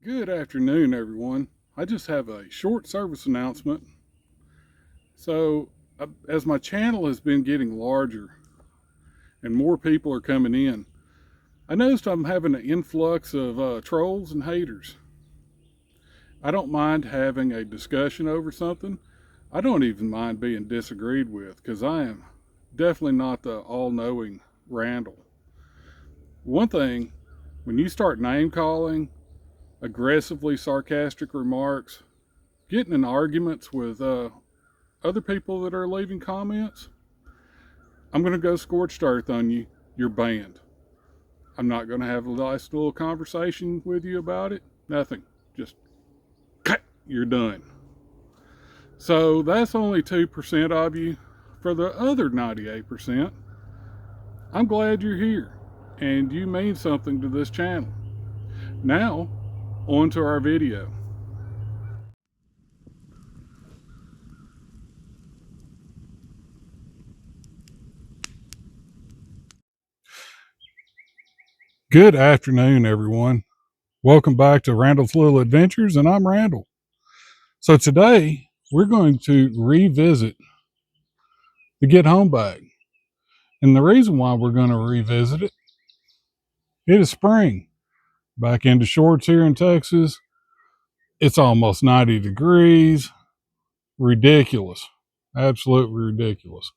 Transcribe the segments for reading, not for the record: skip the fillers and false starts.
Good afternoon, everyone. I just have a short service announcement. As my channel has been getting larger and more people are coming in, I noticed I'm having an influx of trolls and haters. I don't mind having a discussion over something. I don't even mind being disagreed with because I am definitely not the all knowing Randall. One thing, when you start name calling, aggressively sarcastic remarks, getting in arguments with other people that are leaving comments, I'm going to go scorched earth on you. You're banned. I'm not going to have a nice little conversation with you about it. Nothing. Just cut. You're done. So that's only 2% of you. For the other 98%, I'm glad you're here and you mean something to this channel. Now, on to our video. Good afternoon, everyone. Welcome back to Randall's Little Adventures, and I'm Randall. So today we're going to revisit the Get Home bag. And the reason why we're going to revisit it, it is spring. Back into shorts here in Texas. It's almost 90 degrees. Ridiculous. Absolutely ridiculous.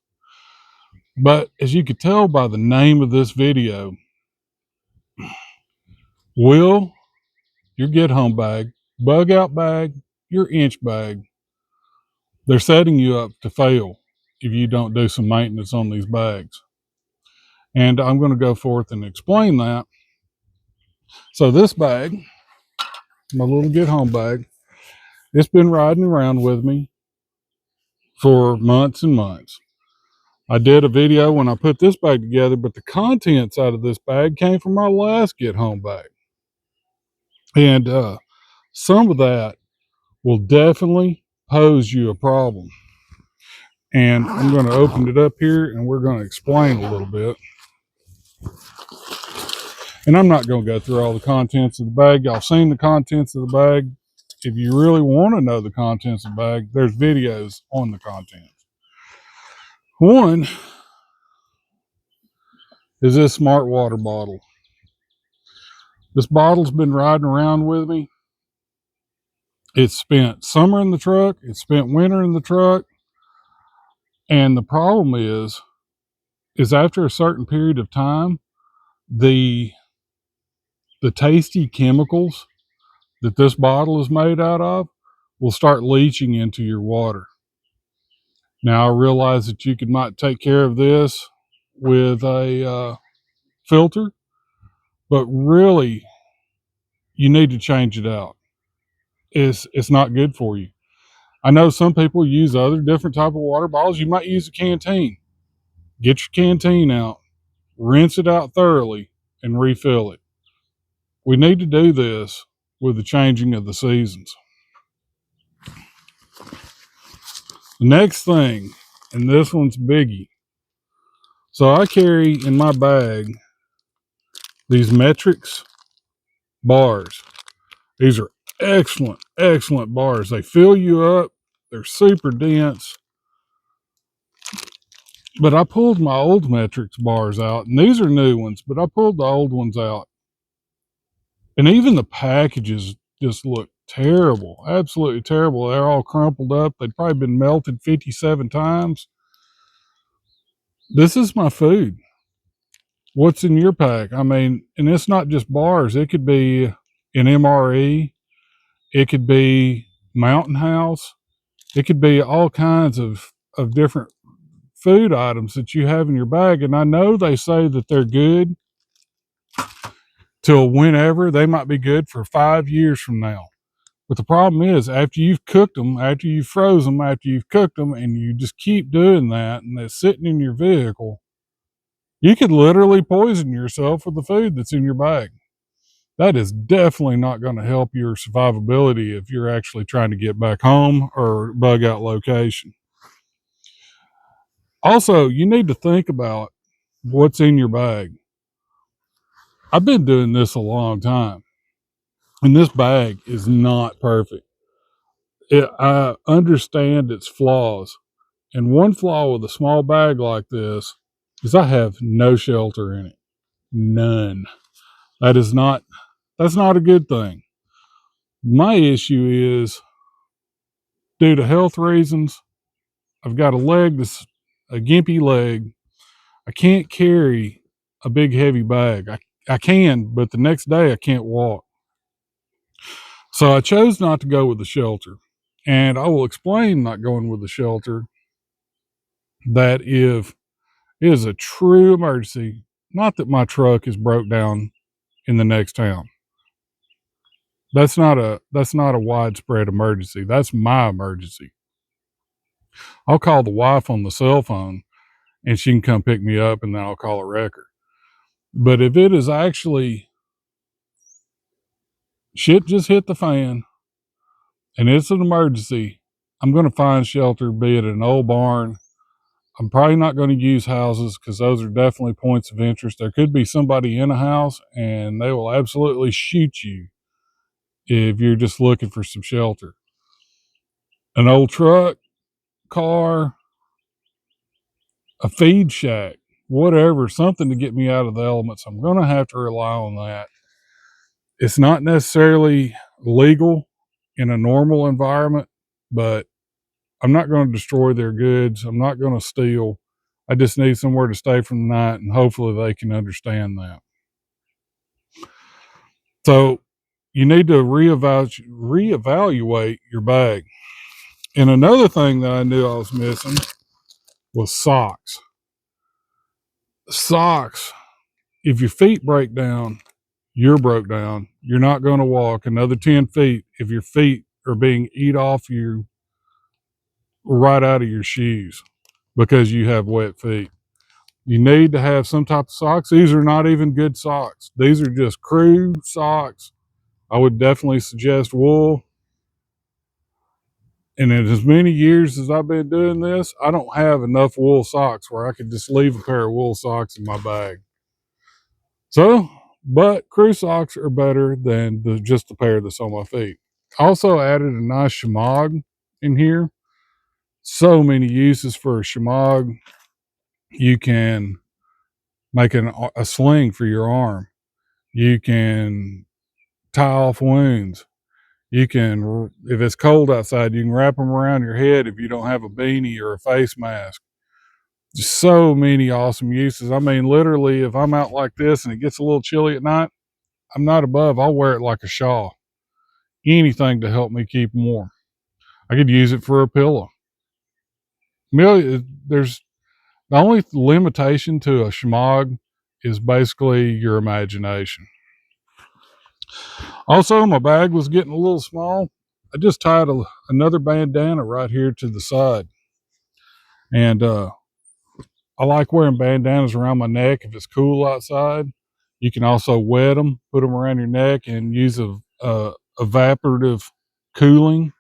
But as you could tell by the name of this video, will your Get Home bag, bug out bag, your inch bag, they're setting you up to fail if you don't do some maintenance on these bags. And I'm going to go forth and explain that. So this bag, my little Get Home bag, it's been riding around with me for months and months. I did a video when I put this bag together, but the contents out of this bag came from my last Get Home bag. And some of that will definitely pose you a problem. And I'm going to open it up here and we're going to explain a little bit. And I'm not going to go through all the contents of the bag. Y'all seen the contents of the bag. If you really want to know the contents of the bag, there's videos on the contents. One is this smart water bottle. This bottle's been riding around with me. It's spent summer in the truck. It's spent winter in the truck. And the problem is after a certain period of time, the tasty chemicals that this bottle is made out of will start leaching into your water. Now, I realize that you might take care of this with a filter, but really, you need to change it out. It's not good for you. I know some people use other different type of water bottles. You might use a canteen. Get your canteen out, rinse it out thoroughly, and refill it. We need to do this with the changing of the seasons. The next thing, and this one's biggie. So I carry in my bag these Metrix bars. These are excellent, excellent bars. They fill you up. They're super dense. But I pulled my old Metrix bars out, and these are new ones, but I pulled the old ones out. And even the packages just look terrible, absolutely terrible. They're all crumpled up. They've probably been melted 57 times. This is my food. What's in your pack? I mean, and it's not just bars. It could be an MRE. It could be Mountain House. It could be all kinds of different food items that you have in your bag. And I know they say that they're good till whenever. They might be good for 5 years from now. But the problem is, after you've cooked them, after you've froze them, after you've cooked them, and you just keep doing that, and they're sitting in your vehicle, you could literally poison yourself with the food that's in your bag. That is definitely not going to help your survivability if you're actually trying to get back home or bug out location. Also, you need to think about what's in your bag. I've been doing this a long time. And this bag is not perfect. I understand its flaws. And one flaw with a small bag like this is I have no shelter in it. None. That is not, that's not a good thing. My issue is due to health reasons, I've got a leg that's a gimpy leg. I can't carry a big heavy bag. I can, but the next day I can't walk. So I chose not to go with the shelter. And I will explain not going with the shelter that if it is a true emergency, not that my truck is broke down in the next town. That's not a widespread emergency. That's my emergency. I'll call the wife on the cell phone and she can come pick me up and then I'll call a wrecker. But if it is actually shit just hit the fan and it's an emergency, I'm going to find shelter, be it an old barn. I'm probably not going to use houses because those are definitely points of interest. There could be somebody in a house and they will absolutely shoot you if you're just looking for some shelter. An old truck, car, a feed shack, whatever, something to get me out of the elements. I'm going to have to rely on that. It's not necessarily legal in a normal environment, but I'm not going to destroy their goods. I'm not going to steal. I just need somewhere to stay for the night, and hopefully they can understand that. So you need to reevaluate your bag. And another thing that I knew I was missing was socks. Socks. If your feet break down, you're broke down. You're not going to walk another 10 feet if your feet are being eat off you right out of your shoes because you have wet feet. You need to have some type of socks. These are not even good socks. These are just crew socks. I would definitely suggest wool. And in as many years as I've been doing this, I don't have enough wool socks where I could just leave a pair of wool socks in my bag. So, but crew socks are better than just the pair that's on my feet. Also added a nice shemagh in here. So many uses for a shemagh. You can make a sling for your arm. You can tie off wounds. You can, if it's cold outside, you can wrap them around your head if you don't have a beanie or a face mask. Just so many awesome uses. I mean, literally, if I'm out like this and it gets a little chilly at night, I'm not above. I'll wear it like a shawl. Anything to help me keep warm. I could use it for a pillow. There's the only limitation to a shemagh is basically your imagination. Also, my bag was getting a little small. I just tied another bandana right here to the side. And I like wearing bandanas around my neck if it's cool outside. You can also wet them, put them around your neck, and use a evaporative cooling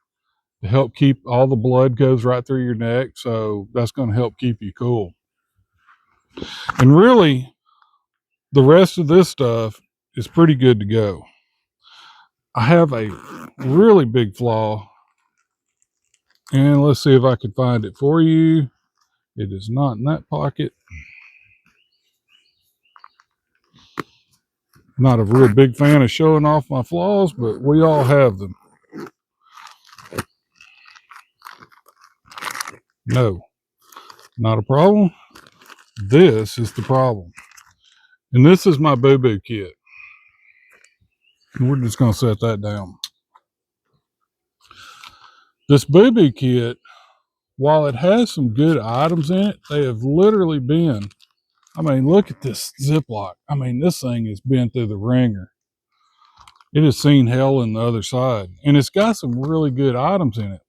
to help keep all the blood goes right through your neck. So that's going to help keep you cool. And really, the rest of this stuff is pretty good to go. I have a really big flaw, and let's see if I can find it for you. It is not in that pocket. Not a real big fan of showing off my flaws, but we all have them. No, not a problem. This is the problem. And this is my boo-boo kit. And we're just going to set that down. This boo-boo kit, while it has some good items in it, they have literally been, I mean, look at this Ziploc. I mean, this thing has been through the ringer. It has seen hell in the other side. And it's got some really good items in it,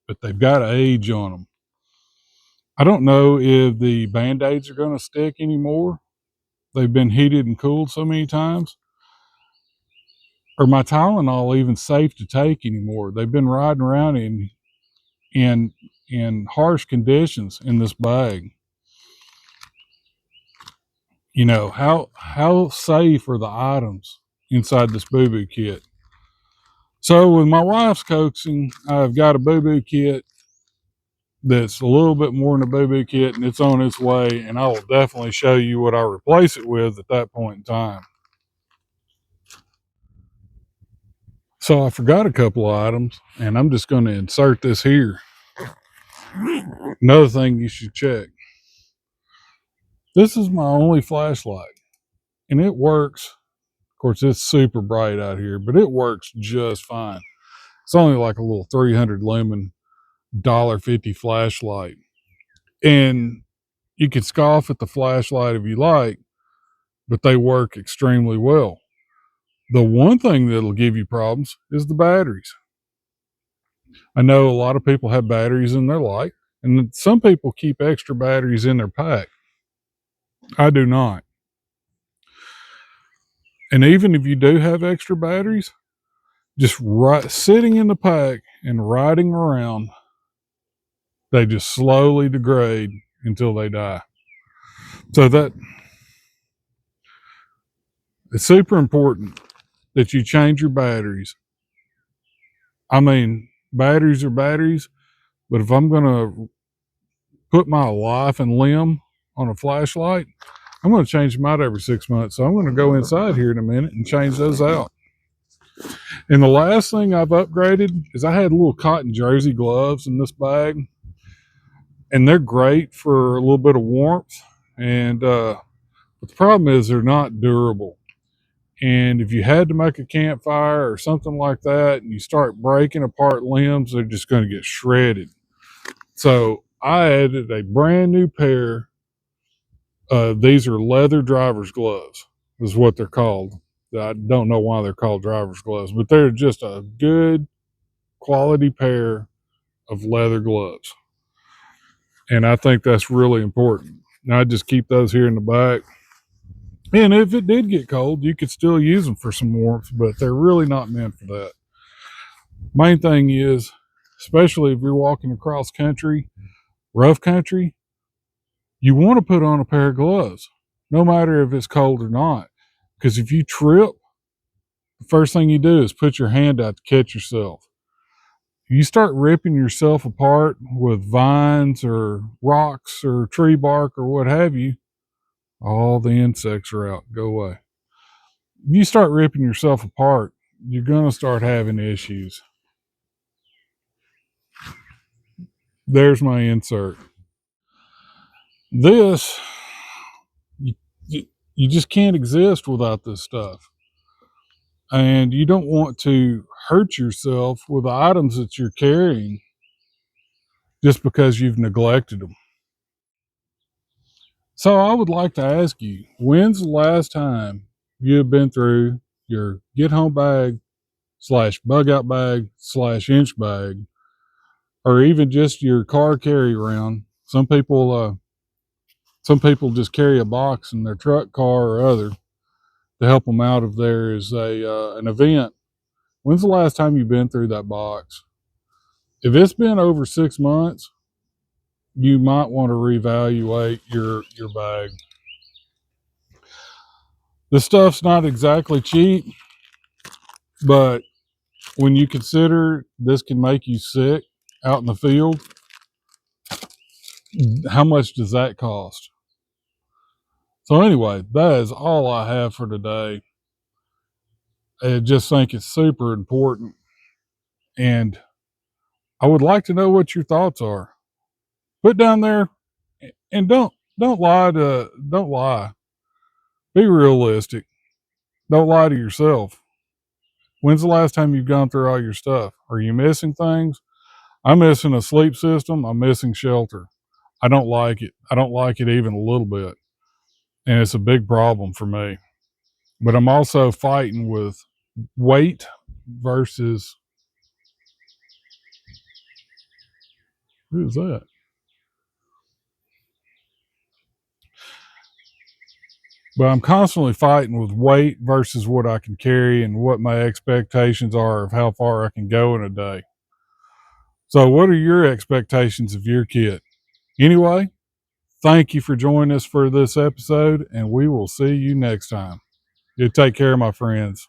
but they've got age on them. I don't know if the Band-Aids are going to stick anymore. They've been heated and cooled so many times. Or my Tylenol even safe to take anymore. They've been riding around in harsh conditions in this bag. You know, how safe are the items inside this boo-boo kit? So with my wife's coaxing, I've got a boo-boo kit that's a little bit more than a boo-boo kit, and it's on its way, and I will definitely show you what I replace it with at that point in time. So I forgot a couple of items, and I'm just going to insert this here. Another thing you should check. This is my only flashlight, and it works. Of course, it's super bright out here, but it works just fine. It's only like a little 300 lumen $1.50 flashlight. And you can scoff at the flashlight if you like, but they work extremely well. The one thing that'll give you problems is the batteries. I know a lot of people have batteries in their light, and some people keep extra batteries in their pack. I do not. And even if you do have extra batteries, just sitting in the pack and riding around, they just slowly degrade until they die. So that it's super important that you change your batteries. I mean, batteries are batteries, but if I'm going to put my life and limb on a flashlight, I'm going to change them out every 6 months. So I'm going to go inside here in a minute and change those out. And the last thing I've upgraded is I had little cotton jersey gloves in this bag, and they're great for a little bit of warmth. And but the problem is they're not durable. And if you had to make a campfire or something like that, and you start breaking apart limbs, they're just going to get shredded. So I added a brand new pair. These are leather driver's gloves, is what they're called. I don't know why they're called driver's gloves, but they're just a good quality pair of leather gloves. And I think that's really important. Now I just keep those here in the back. And if it did get cold, you could still use them for some warmth, but they're really not meant for that. Main thing is, especially if you're walking across country, rough country, you want to put on a pair of gloves, no matter if it's cold or not. Because if you trip, the first thing you do is put your hand out to catch yourself. You start ripping yourself apart with vines or rocks or tree bark or what have you, all the insects are out. Go away. If you start ripping yourself apart, you're going to start having issues. There's my insert. This, you, you just can't exist without this stuff. And you don't want to hurt yourself with the items that you're carrying just because you've neglected them. So I would like to ask you, when's the last time you have been through your get home bag / bug out bag / inch bag, or even just your car carry around? Some people just carry a box in their truck, car, or other to help them out if there is an event. When's the last time you've been through that box? If it's been over 6 months, you might want to reevaluate your bag. This stuff's not exactly cheap, but when you consider this can make you sick out in the field, how much does that cost? So anyway, that is all I have for today. I just think it's super important, and I would like to know what your thoughts are. Put down there, and don't lie. Be realistic. Don't lie to yourself. When's the last time you've gone through all your stuff? Are you missing things? I'm missing a sleep system. I'm missing shelter. I don't like it. I don't like it even a little bit. And it's a big problem for me. But I'm also fighting with weight versus, who is that? But I'm constantly fighting with weight versus what I can carry and what my expectations are of how far I can go in a day. So, what are your expectations of your kit? Anyway, thank you for joining us for this episode, and we will see you next time. You take care, my friends.